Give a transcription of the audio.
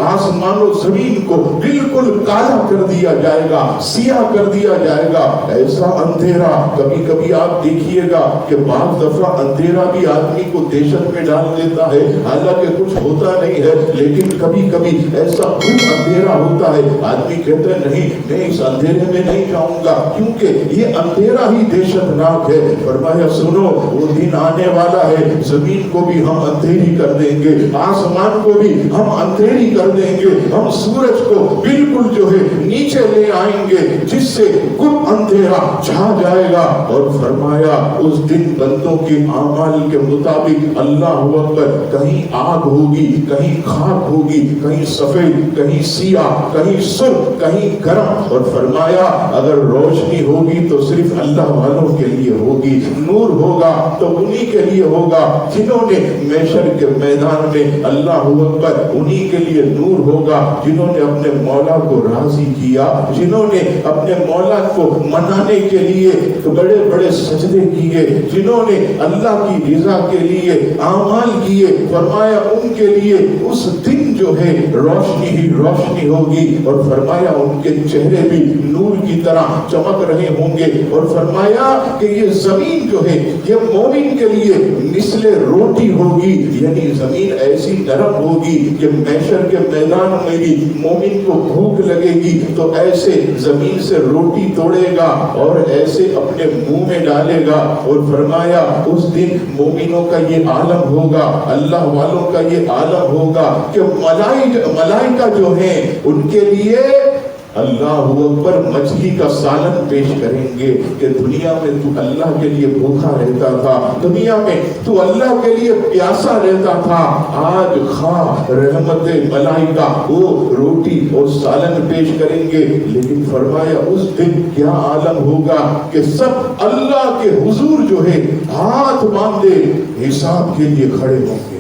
आसमान और जमीन को बिल्कुल काला कर दिया जाएगा, सिया कर दिया जाएगा। ऐसा अंधेरा कभी कभी आप देखिएगा कि बाज़ दफा अंधेरा भी आदमी को दहशत में डाल देता है, हालांकि कुछ होता नहीं है, लेकिन कभी कभी ऐसा खूब अंधेरा होता है, आदमी कहता है नहीं मैं इस अंधेरे में नहीं जाऊंगा, क्योंकि ये अंधेरा ही दहशतनाक है। फरमाया सुनो, वो दिन आने वाला है, जमीन को भी हम अंधेरी कर देंगे, आसमान को भी हम अंधेरी कर देंगे, हम सूरज को बिल्कुल जो है नीचे ले आएंगे, जिससे गुम अंधेरा छा जाएगा। और फरमाया उस दिन बंदों के आमाल के मुताबिक अल्लाह अकबर, कहीं आग होगी, कहीं खाक होगी, कहीं सफेद, कहीं सिया, कहीं सुर्ख, कहीं गरम। और फरमाया अगर रोशनी होगी तो सिर्फ अल्लाह वालों के लिए होगी, नूर होगा तो उन्हीं के लिए होगा जिन्होंने महशर के मैदान में अल्लाह अकबर, उन्हीं के लिए नूर होगा जिन्होंने अपने मौला को राजी किया, जिन्होंने अपने मौला को मनाने के लिए बड़े बड़े सजदे किए, जिन्होंने अल्लाह की रज़ा के लिए आमाल किए। फरमाया उनके लिए उस दिन जो है रोशनी ही रोशनी होगी। और फरमाया उनके चेहरे भी नूर की तरह चमक रहे होंगे। और फरमाया कि ये जमीन जो है ये मोमिन के लिए मिसले रोटी होगी, यानी जमीन ऐसी नरम होगी कि महशर के मैदान में भी मोमिन को भूख लगेगी तो ऐसे जमीन से रोटी तोड़ेगा और ऐसे अपने मुंह में डालेगा। और फरमाया उस दिन मोमिनों का ये आलम होगा, अल्लाह वालों का ये आलम होगा कि मलाइका जो है उनके लिए अल्लाह अकबर मछली का सालन पेश करेंगे कि दुनिया में तू अल्लाह के लिए भूखा रहता था, दुनिया में तू अल्लाह के लिए प्यासा रहता था, आज खा रहमत मलाइका, वो रोटी और सालन पेश करेंगे। लेकिन फरमाया उस दिन क्या आलम होगा कि सब अल्लाह के हुजूर जो है हाथ बांधे हिसाब के लिए खड़े होंगे।